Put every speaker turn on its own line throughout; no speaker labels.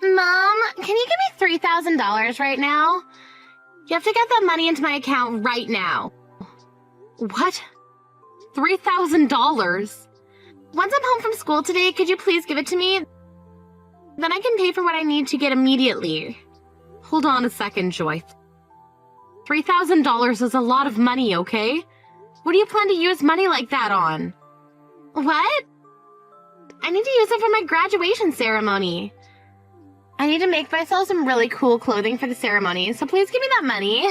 Mom, can you give me $3,000 right now? You have to get that money into my account right now. What? $3,000? Once I'm home from school today, could you please give it to me? Then I can pay for what I need to get immediately. Hold on a second, Joy. $3,000 is a lot of money, okay? What do you plan to use money like that on? What? I need to use it for my graduation ceremony. I need to make myself some really cool clothing for the ceremony, so please give me that money.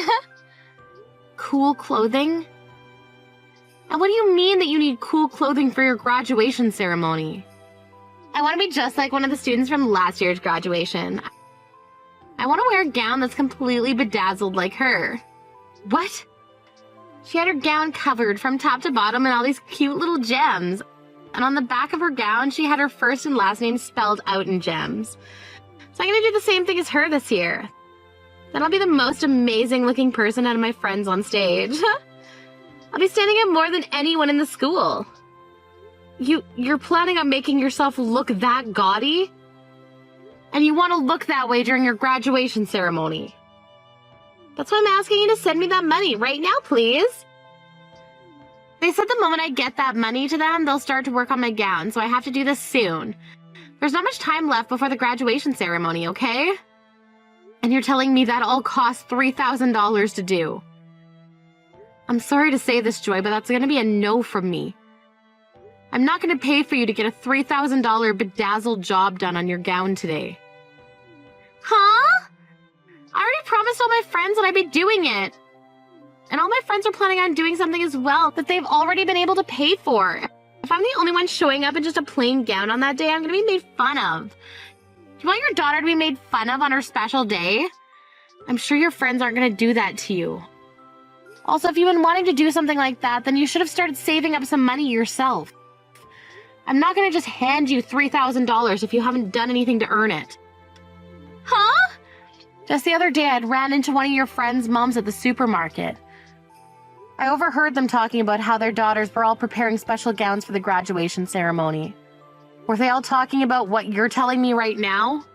Cool clothing? And what do you mean that you need cool clothing for your graduation ceremony? I want to be just like one of the students from last year's graduation. I want to wear a gown that's completely bedazzled like her. What? She had her gown covered from top to bottom in all these cute little gems. And on the back of her gown, she had her first and last name spelled out in gems. So I'm going to do the same thing as her this year. Then I'll be the most amazing looking person out of my friends on stage. I'll be standing out more than anyone in the school. You're planning on making yourself look that gaudy? And you want to look that way during your graduation ceremony? That's why I'm asking you to send me that money right now, please. They said the moment I get that money to them, they'll start to work on my gown, so I have to do this soon. There's not much time left before the graduation ceremony, okay? And you're telling me that all costs $3,000 to do. I'm sorry to say this, Joy, but that's going to be a no from me. I'm not going to pay for you to get a $3,000 bedazzled job done on your gown today. Huh? I already promised all my friends that I'd be doing it. And all my friends are planning on doing something as well that they've already been able to pay for. If I'm the only one showing up in just a plain gown on that day, I'm going to be made fun of. Do you want your daughter to be made fun of on her special day? I'm sure your friends aren't going to do that to you. Also, if you've been wanting to do something like that, then you should have started saving up some money yourself. I'm not going to just hand you $3,000 if you haven't done anything to earn it. Huh? Just the other day, I ran into one of your friends' moms at the supermarket. I overheard them talking about how their daughters were all preparing special gowns for the graduation ceremony. Were they all talking about what you're telling me right now?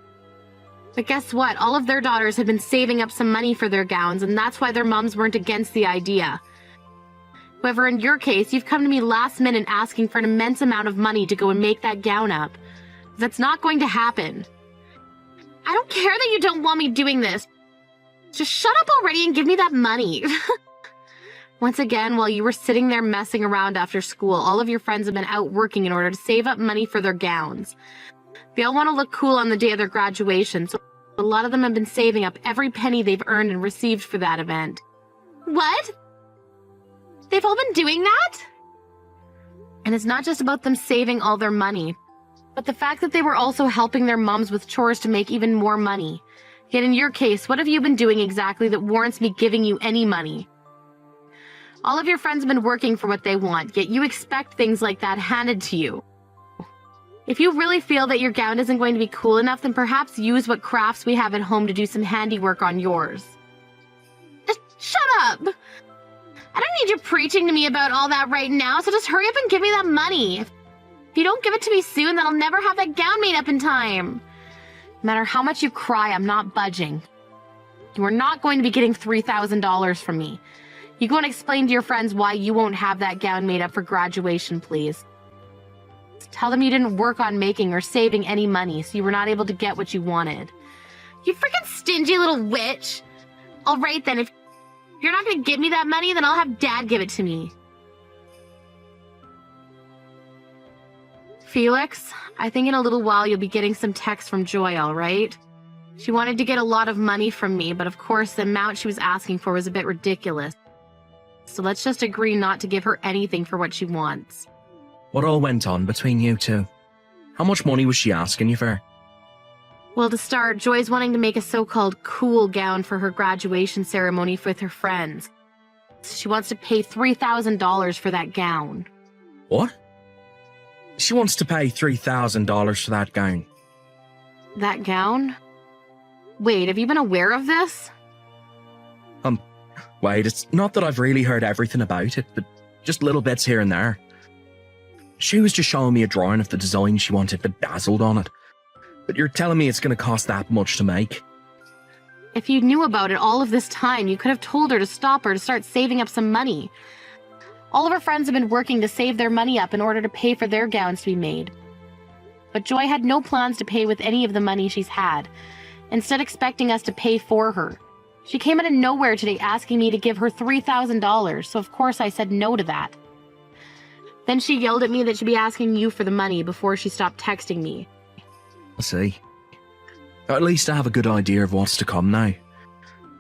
But guess what? All of their daughters had been saving up some money for their gowns, and that's why their moms weren't against the idea. However, in your case, you've come to me last minute asking for an immense amount of money to go and make that gown up. That's not going to happen. I don't care that you don't want me doing this. Just shut up already and give me that money. Once again, while you were sitting there messing around after school, all of your friends have been out working in order to save up money for their gowns. They all want to look cool on the day of their graduation, so a lot of them have been saving up every penny they've earned and received for that event. What? They've all been doing that? And it's not just about them saving all their money, but the fact that they were also helping their moms with chores to make even more money. Yet in your case, what have you been doing exactly that warrants me giving you any money? All of your friends have been working for what they want, yet you expect things like that handed to you. If you really feel that your gown isn't going to be cool enough, then perhaps use what crafts we have at home to do some handiwork on yours. Just shut up! I don't need you preaching to me about all that right now, so just hurry up and give me that money. If you don't give it to me soon, then I'll never have that gown made up in time. No matter how much you cry, I'm not budging. You are not going to be getting $3,000 from me. You go and explain to your friends why you won't have that gown made up for graduation, please. Tell them you didn't work on making or saving any money, so you were not able to get what you wanted. You freaking stingy little witch! Alright then, if you're not going to give me that money, then I'll have Dad give it to me. Felix, I think in a little while you'll be getting some text from Joy, alright? She wanted to get a lot of money from me, but of course the amount she was asking for was a bit ridiculous. So let's just agree not to give her anything for what she wants.
What all went on between you two? How much money was she asking you for?
Well, to start, Joy's wanting to make a so-called cool gown for her graduation ceremony with her friends. She wants to pay $3,000 for that gown.
What? She wants to pay $3,000 for that gown.
That gown? Wait, have you been aware of this?
Wait, it's not that I've really heard everything about it, but just little bits here and there. She was just showing me a drawing of the design she wanted bedazzled on it. But you're telling me it's going to cost that much to make?
If you knew about it all of this time, you could have told her to stop or to start saving up some money. All of her friends have been working to save their money up in order to pay for their gowns to be made. But Joy had no plans to pay with any of the money she's had, instead expecting us to pay for her. She came out of nowhere today asking me to give her $3,000, so of course I said no to that. Then she yelled at me that she'd be asking you for the money before she stopped texting me.
I see. At least I have a good idea of what's to come now.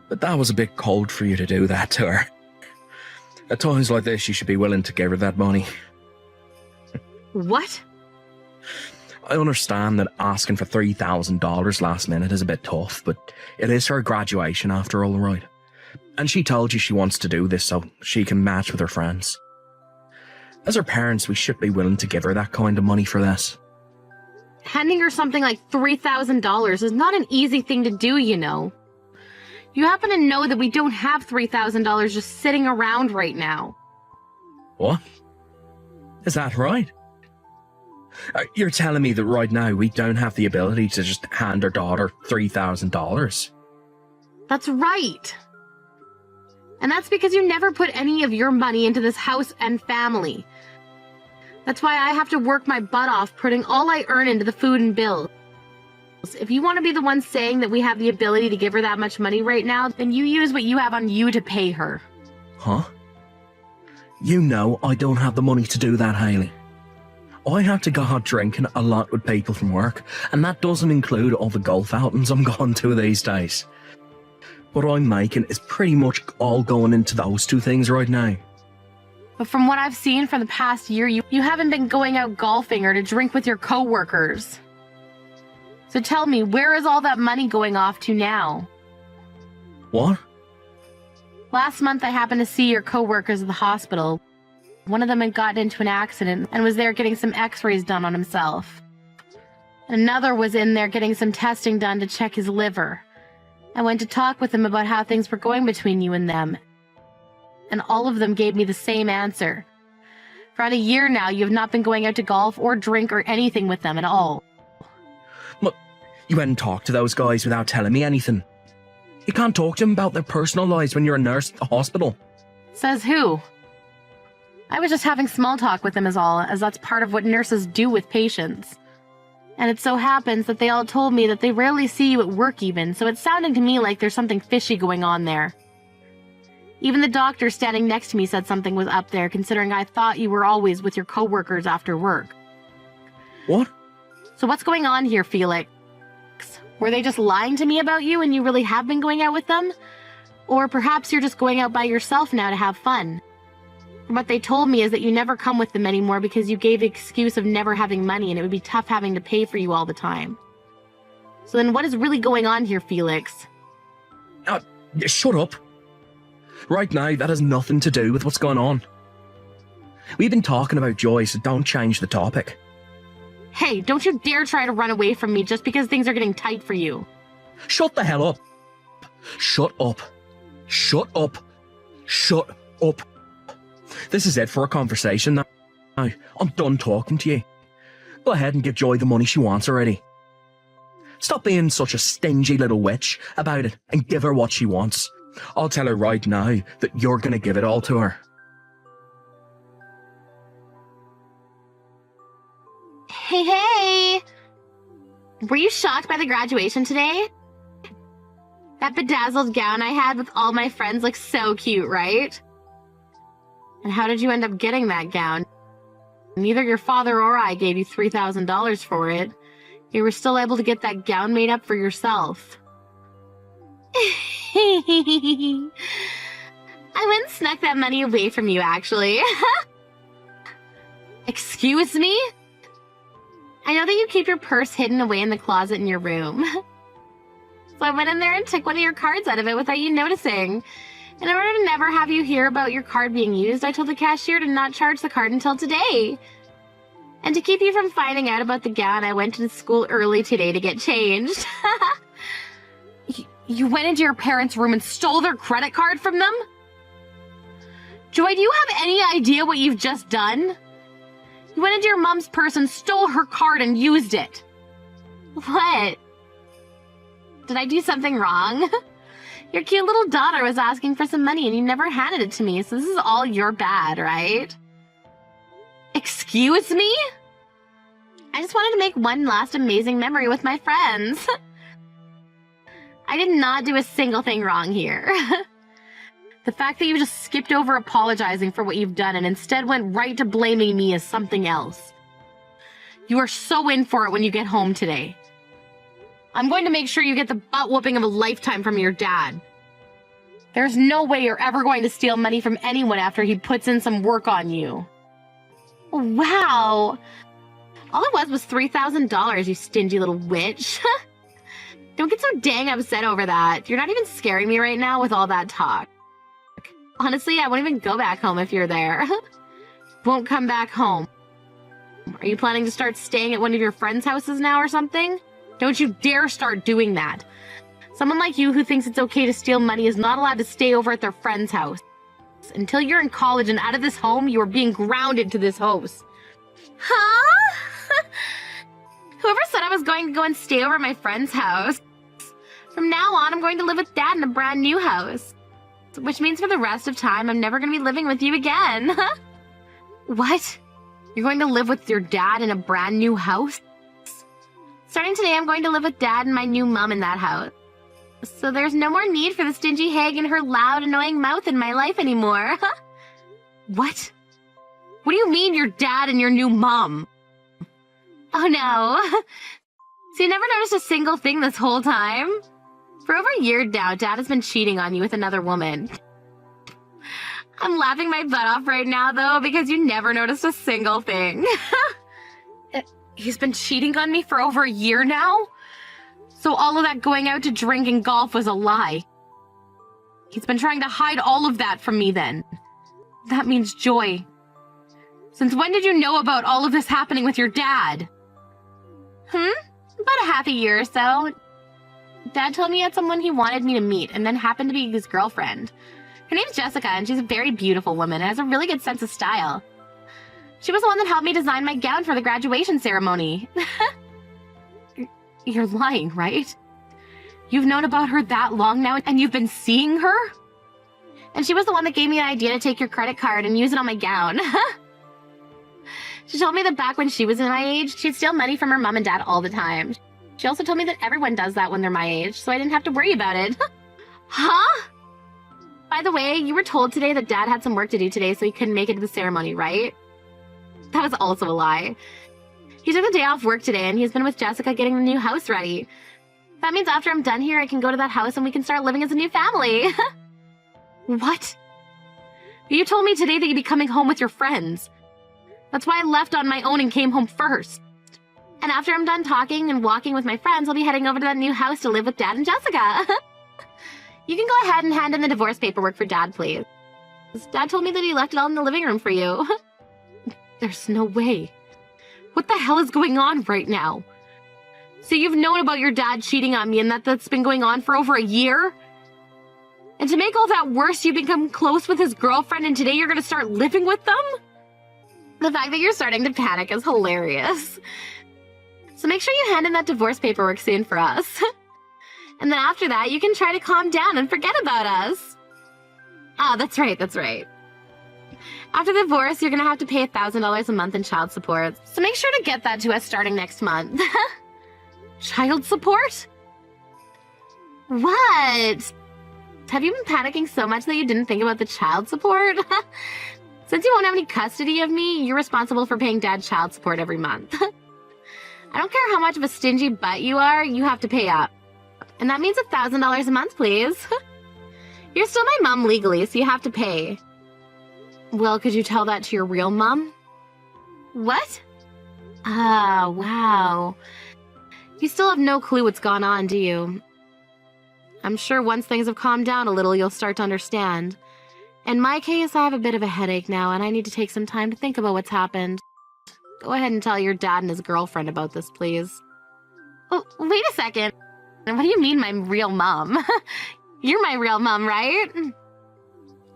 But that was a bit cold for you to do that to her. At times like this, you should be willing to give her that money.
What?
I understand that asking for $3,000 last minute is a bit tough, but it is her graduation after all, right? And she told you she wants to do this so she can match with her friends. As her parents, we should be willing to give her that kind of money for this.
Handing her something like $3,000 is not an easy thing to do, you know. You happen to know that we don't have $3,000 just sitting around right now.
What? Is that right? You're telling me that right now we don't have the ability to just hand our daughter $3,000?
That's right. And that's because you never put any of your money into this house and family. That's why I have to work my butt off putting all I earn into the food and bills. If you want to be the one saying that we have the ability to give her that much money right now, then you use what you have on you to pay her.
Huh? You know I don't have the money to do that, Hayley. I have to go out drinking a lot with people from work, and that doesn't include all the golf outings I'm going to these days. What I'm making is pretty much all going into those two things right now.
But from what I've seen for the past year, you haven't been going out golfing or to drink with your coworkers. So tell me, where is all that money going off to now?
What?
Last month I happened to see your coworkers at the hospital. One of them had gotten into an accident and was there getting some x-rays done on himself. Another was in there getting some testing done to check his liver. I went to talk with them about how things were going between you and them. And all of them gave me the same answer. For around a year now, you have not been going out to golf or drink or anything with them at all.
Look, you went and talked to those guys without telling me anything. You can't talk to them about their personal lives when you're a nurse at the hospital.
Says who? I was just having small talk with them as all, as that's part of what nurses do with patients. And it so happens that they all told me that they rarely see you at work even, so it's sounding to me like there's something fishy going on there. Even the doctor standing next to me said something was up there, considering I thought you were always with your coworkers after work.
What?
So what's going on here, Felix? Were they just lying to me about you and you really have been going out with them? Or perhaps you're just going out by yourself now to have fun? What they told me is that you never come with them anymore because you gave the excuse of never having money and it would be tough having to pay for you all the time. So then what is really going on here, Felix?
Shut up. Right now, that has nothing to do with what's going on. We've been talking about Joy, so don't change the topic.
Hey, don't you dare try to run away from me just because things are getting tight for you.
Shut the hell up. Shut up. Shut up. Shut up. This is it for a conversation now. I'm done talking to you. Go ahead and give Joy the money she wants already. Stop being such a stingy little witch about it and give her what she wants. I'll tell her right now that you're going to give it all to her.
Hey! Were you shocked by the graduation today? That bedazzled gown I had with all my friends looks so cute, right? And how did you end up getting that gown? Neither your father or I gave you $3,000 for it. You were still able to get that gown made up for yourself. I went and snuck that money away from you, actually. Excuse me? I know that you keep your purse hidden away in the closet in your room. So I went in there and took one of your cards out of it without you noticing. And in order to never have you hear about your card being used, I told the cashier to not charge the card until today. And to keep you from finding out about the gown, I went to school early today to get changed. You went into your parents' room and stole their credit card from them? Joy, do you have any idea what you've just done? You went into your mom's purse and stole her card and used it. What? Did I do something wrong? Your cute little daughter was asking for some money and you never handed it to me, so this is all your bad, right? Excuse me? I just wanted to make one last amazing memory with my friends. I did not do a single thing wrong here. The fact that you just skipped over apologizing for what you've done and instead went right to blaming me is something else. You are so in for it when you get home today. I'm going to make sure you get the butt whooping of a lifetime from your dad. There's no way you're ever going to steal money from anyone after he puts in some work on you. Wow. All it was $3,000, you stingy little witch. Don't get so dang upset over that. You're not even scaring me right now with all that talk. Honestly, I won't even go back home if you're there. Won't come back home. Are you planning to start staying at one of your friends' houses now or something? Don't you dare start doing that. Someone like you who thinks it's okay to steal money is not allowed to stay over at their friend's house. Until you're in college and out of this home, you are being grounded to this house. Huh? Whoever said I was going to go and stay over at my friend's house? From now on, I'm going to live with Dad in a brand new house. Which means for the rest of time, I'm never going to be living with you again. What? You're going to live with your dad in a brand new house? Starting today, I'm going to live with Dad and my new mom in that house. So there's no more need for the stingy hag and her loud, annoying mouth in my life anymore. What? What do you mean your dad and your new mom? Oh no. So you never noticed a single thing this whole time? For over a year now, Dad has been cheating on you with another woman. I'm laughing my butt off right now, though, because you never noticed a single thing. He's been cheating on me for over a year now? So all of that going out to drink and golf was a lie. He's been trying to hide all of that from me then. That means Joy. Since when did you know about all of this happening with your dad? About a half a year or so. Dad told me he had someone he wanted me to meet and then happened to be his girlfriend. Her name's Jessica and she's a very beautiful woman and has a really good sense of style. She was the one that helped me design my gown for the graduation ceremony. You're lying, right? You've known about her that long now and you've been seeing her? And she was the one that gave me the idea to take your credit card and use it on my gown. She told me that back when she was in my age, she'd steal money from her mom and dad all the time. She also told me that everyone does that when they're my age, so I didn't have to worry about it. Huh? By the way, you were told today that Dad had some work to do today, so he couldn't make it to the ceremony, right? That was also a lie. He took the day off work today, and he's been with Jessica getting the new house ready. That means after I'm done here, I can go to that house and we can start living as a new family. What? You told me today that you'd be coming home with your friends. That's why I left on my own and came home first. And after I'm done talking and walking with my friends, I'll be heading over to that new house to live with Dad and Jessica. You can go ahead and hand in the divorce paperwork for Dad, please. Dad told me that he left it all in the living room for you. There's no way. What the hell is going on right now? So you've known about your dad cheating on me and that's been going on for over a year? And to make all that worse, you become close with his girlfriend and today you're going to start living with them? The fact that you're starting to panic is hilarious. So make sure you hand in that divorce paperwork soon for us. And then after that, you can try to calm down and forget about us. Ah, that's right, that's right. After the divorce, you're going to have to pay $1,000 a month in child support. So make sure to get that to us starting next month. Child support? What? Have you been panicking so much that you didn't think about the child support? Since you won't have any custody of me, you're responsible for paying Dad child support every month. I don't care how much of a stingy butt you are, you have to pay up. And that means $1,000 a month, please. You're still my mom legally, so you have to pay. Well, could you tell that to your real mom? What? Ah, wow. You still have no clue what's gone on, do you? I'm sure once things have calmed down a little, you'll start to understand. In my case, I have a bit of a headache now, and I need to take some time to think about what's happened. Go ahead and tell your dad and his girlfriend about this, please. Oh, wait a second. What do you mean, my real mom? You're my real mom, right?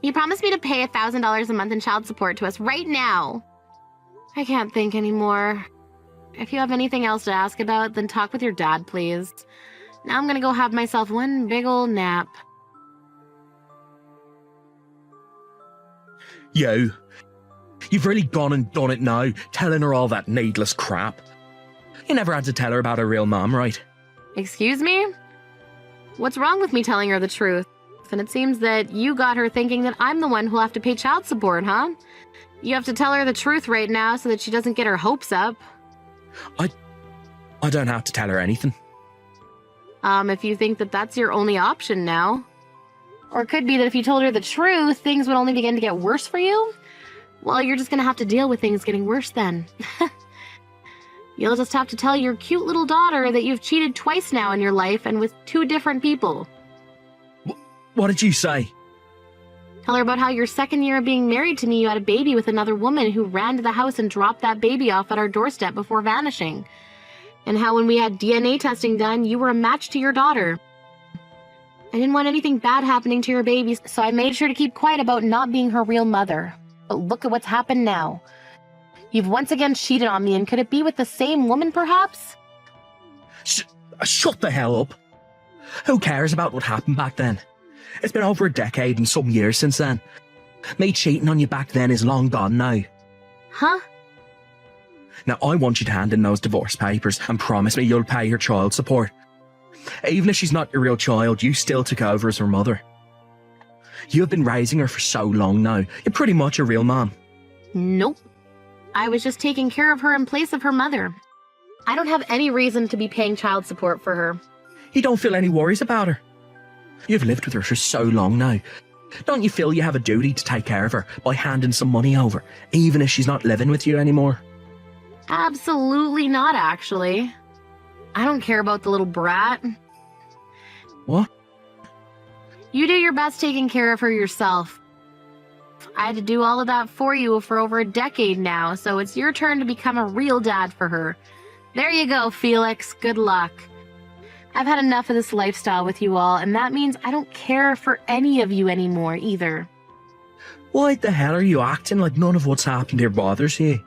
You promised me to pay $1,000 a month in child support to us right now. I can't think anymore. If you have anything else to ask about, then talk with your dad, please. Now I'm gonna go have myself one big old nap.
You've really gone and done it now, telling her all that needless crap. You never had to tell her about her real mom, right?
Excuse me? What's wrong with me telling her the truth? And it seems that you got her thinking that I'm the one who'll have to pay child support, huh? You have to tell her the truth right now so that she doesn't get her hopes up.
I don't have to tell her anything.
If you think that that's your only option now. Or it could be that if you told her the truth, things would only begin to get worse for you. Well, you're just gonna have to deal with things getting worse then. You'll just have to tell your cute little daughter that you've cheated twice now in your life and with 2 different people.
What did you say?
Tell her about how your 2nd year of being married to me, you had a baby with another woman who ran to the house and dropped that baby off at our doorstep before vanishing. And how when we had DNA testing done, you were a match to your daughter. I didn't want anything bad happening to your baby, so I made sure to keep quiet about not being her real mother. But look at what's happened now. You've once again cheated on me, and could it be with the same woman, perhaps?
Shut the hell up. Who cares about what happened back then? It's been over a decade and some years since then. Me cheating on you back then is long gone now.
Huh?
Now I want you to hand in those divorce papers and promise me you'll pay her child support. Even if she's not your real child, you still took over as her mother. You have been raising her for so long now. You're pretty much a real mom.
Nope. I was just taking care of her in place of her mother. I don't have any reason to be paying child support for her.
You don't feel any worries about her. You've lived with her for so long now. Don't you feel you have a duty to take care of her by handing some money over, even if she's not living with you anymore?
Absolutely not, actually. I don't care about the little brat.
What?
You do your best taking care of her yourself. I had to do all of that for you for over a decade now, so it's your turn to become a real dad for her. There you go, Felix. Good luck. I've had enough of this lifestyle with you all, and that means I don't care for any of you anymore, either.
Why the hell are you acting like none of what's happened here bothers you?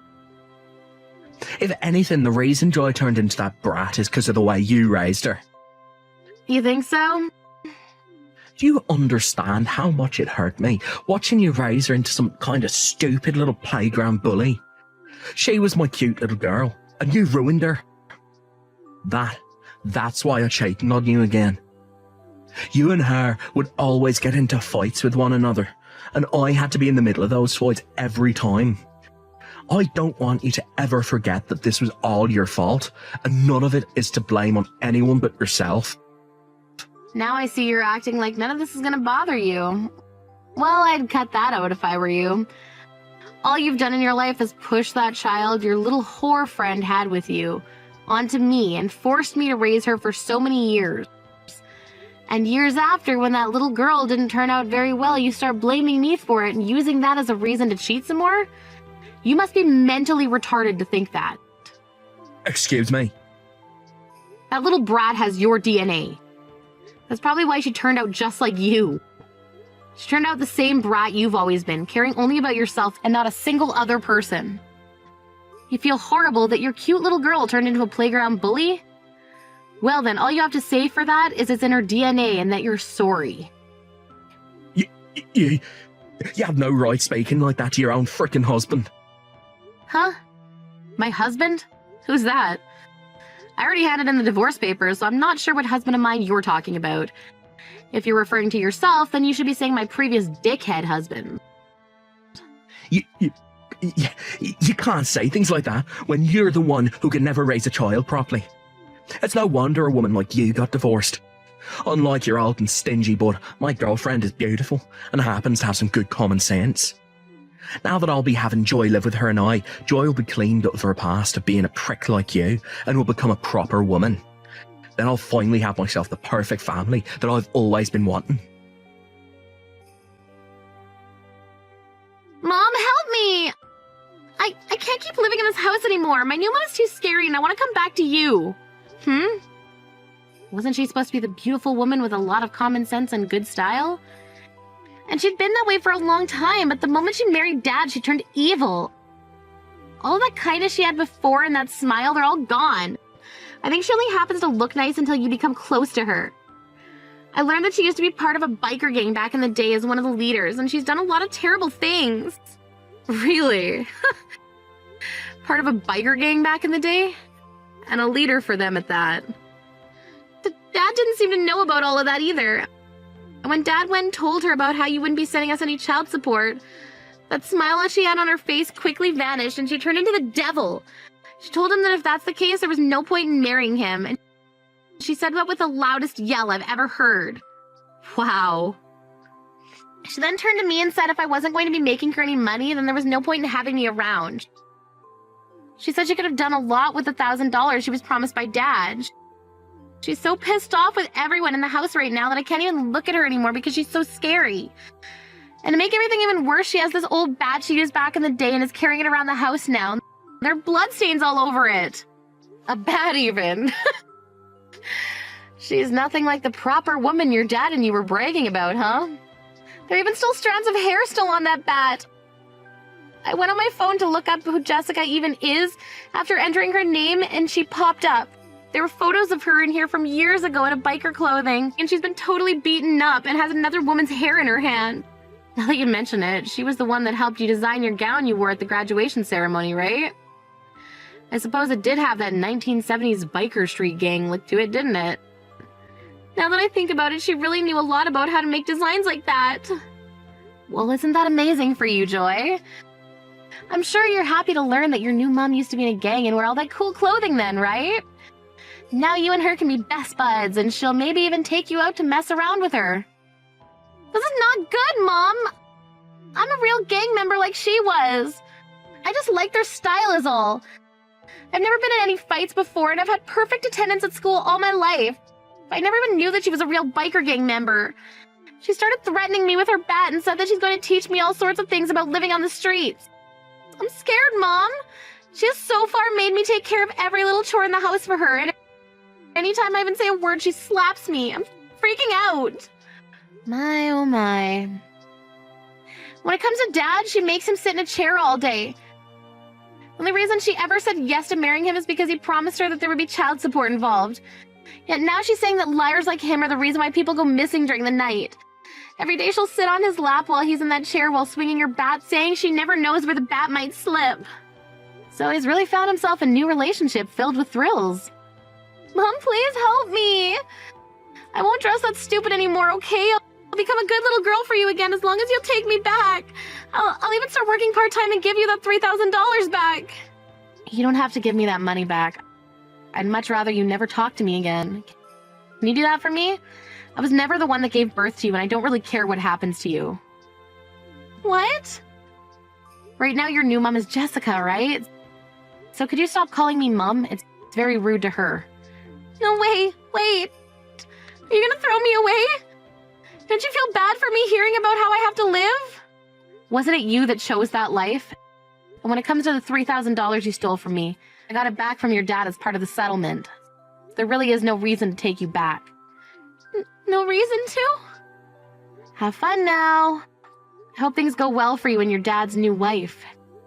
If anything, the reason Joy turned into that brat is because of the way you raised her.
You think so?
Do you understand how much it hurt me watching you raise her into some kind of stupid little playground bully? She was my cute little girl, and you ruined her. That's why I cheated on you again. You and her would always get into fights with one another, and I had to be in the middle of those fights every time. I don't want you to ever forget that this was all your fault, and none of it is to blame on anyone but yourself.
Now I see you're acting like none of this is gonna bother you. Well, I'd cut that out if I were you. All you've done in your life is push that child your little whore friend had with you onto me and forced me to raise her for so many years. And years after, when that little girl didn't turn out very well, you start blaming me for it and using that as a reason to cheat some more? You must be mentally retarded to think that.
Excuse me?
That little brat has your DNA. That's probably why she turned out just like you. She turned out the same brat you've always been, caring only about yourself and not a single other person. You feel horrible that your cute little girl turned into a playground bully? Well then, all you have to say for that is it's in her DNA and that you're sorry.
You have no right speaking like that to your own frickin' husband.
Huh? My husband? Who's that? I already handed in the divorce papers, so I'm not sure what husband of mine you're talking about. If you're referring to yourself, then you should be saying my previous dickhead husband.
You can't say things like that when you're the one who can never raise a child properly. It's no wonder a woman like you got divorced. Unlike your old and stingy bud, my girlfriend is beautiful and happens to have some good common sense. Now that I'll be having Joy live with her and Joy will be cleaned up of her past of being a prick like you and will become a proper woman. Then I'll finally have myself the perfect family that I've always been wanting.
Mom, help me! I can't keep living in this house anymore. My new one is too scary and I want to come back to you. Wasn't she supposed to be the beautiful woman with a lot of common sense and good style? And she'd been that way for a long time, but the moment she married Dad, she turned evil. All that kindness she had before and that smile, they're all gone. I think she only happens to look nice until you become close to her. I learned that she used to be part of a biker gang back in the day as one of the leaders, and she's done a lot of terrible things. Really? Part of a biker gang back in the day? And a leader for them at that. Dad didn't seem to know about all of that either. And when Dad went and told her about how you wouldn't be sending us any child support, that smile that she had on her face quickly vanished and she turned into the devil. She told him that if that's the case, there was no point in marrying him. And she said that with the loudest yell I've ever heard. Wow. She then turned to me and said if I wasn't going to be making her any money, then there was no point in having me around. She said she could have done a lot with the $1,000 she was promised by Dad. She's so pissed off with everyone in the house right now that I can't even look at her anymore because she's so scary. And to make everything even worse, she has this old bat she used back in the day and is carrying it around the house now. There are bloodstains all over it. A bat even. She's nothing like the proper woman your dad and you were bragging about, huh? There are even still strands of hair still on that bat. I went on my phone to look up who Jessica even is after entering her name, and she popped up. There were photos of her in here from years ago in a biker clothing, and she's been totally beaten up and has another woman's hair in her hand. Now that you mention it, she was the one that helped you design your gown you wore at the graduation ceremony, right? I suppose it did have that 1970s biker street gang look to it, didn't it? Now that I think about it, she really knew a lot about how to make designs like that. Well, isn't that amazing for you, Joy? I'm sure you're happy to learn that your new mom used to be in a gang and wear all that cool clothing then, right? Now you and her can be best buds, and she'll maybe even take you out to mess around with her. This is not good, Mom! I'm a real gang member like she was. I just like their style is all. I've never been in any fights before, and I've had perfect attendance at school all my life. I never even knew that she was a real biker gang member. She started threatening me with her bat and said that she's going to teach me all sorts of things about living on the streets. I'm scared, Mom. She has so far made me take care of every little chore in the house for her, and anytime I even say a word, she slaps me. I'm freaking out. My, oh my. When it comes to Dad, she makes him sit in a chair all day. The only reason she ever said yes to marrying him is because he promised her that there would be child support involved. Yet now she's saying that liars like him are the reason why people go missing during the night. Every day she'll sit on his lap while he's in that chair while swinging her bat, saying she never knows where the bat might slip. So he's really found himself a new relationship filled with thrills. Mom, please help me. I won't dress that stupid anymore, okay? I'll become a good little girl for you again as long as you'll take me back. I'll even start working part-time and give you that $3,000 back. You don't have to give me that money back. I'd much rather you never talk to me again. Can you do that for me? I was never the one that gave birth to you, and I don't really care what happens to you. What? Right now your new mom is Jessica, right? So could you stop calling me Mom? It's very rude to her. No, wait. Are you gonna throw me away? Don't you feel bad for me hearing about how I have to live? Wasn't it you that chose that life? And when it comes to the $3,000 you stole from me, I got it back from your dad as part of the settlement. There really is no reason to take you back. No reason to? Have fun now. I hope things go well for you and your dad's new wife.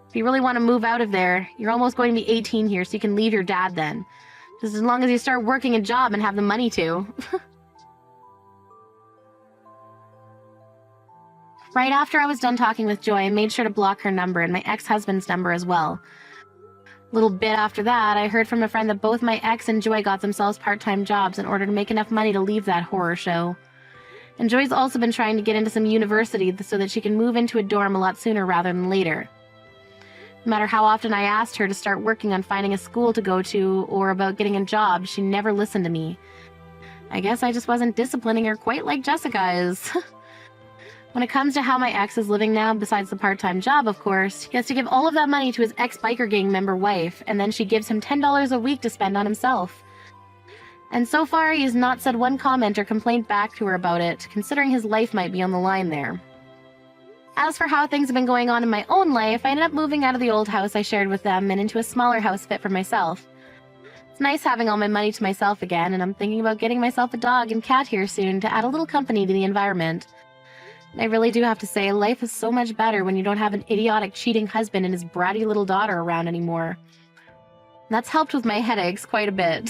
If you really want to move out of there, you're almost going to be 18 here, so you can leave your dad then. Just as long as you start working a job and have the money to. Right after I was done talking with Joy, I made sure to block her number and my ex-husband's number as well. A little bit after that, I heard from a friend that both my ex and Joy got themselves part-time jobs in order to make enough money to leave that horror show. And Joy's also been trying to get into some university so that she can move into a dorm a lot sooner rather than later. No matter how often I asked her to start working on finding a school to go to or about getting a job, she never listened to me. I guess I just wasn't disciplining her quite like Jessica is. When it comes to how my ex is living now, besides the part-time job, of course, he has to give all of that money to his ex-biker gang member wife, and then she gives him $10 a week to spend on himself. And so far, he has not said one comment or complaint back to her about it, considering his life might be on the line there. As for how things have been going on in my own life, I ended up moving out of the old house I shared with them and into a smaller house fit for myself. It's nice having all my money to myself again, and I'm thinking about getting myself a dog and cat here soon to add a little company to the environment. I really do have to say, life is so much better when you don't have an idiotic, cheating husband and his bratty little daughter around anymore. That's helped with my headaches quite a bit.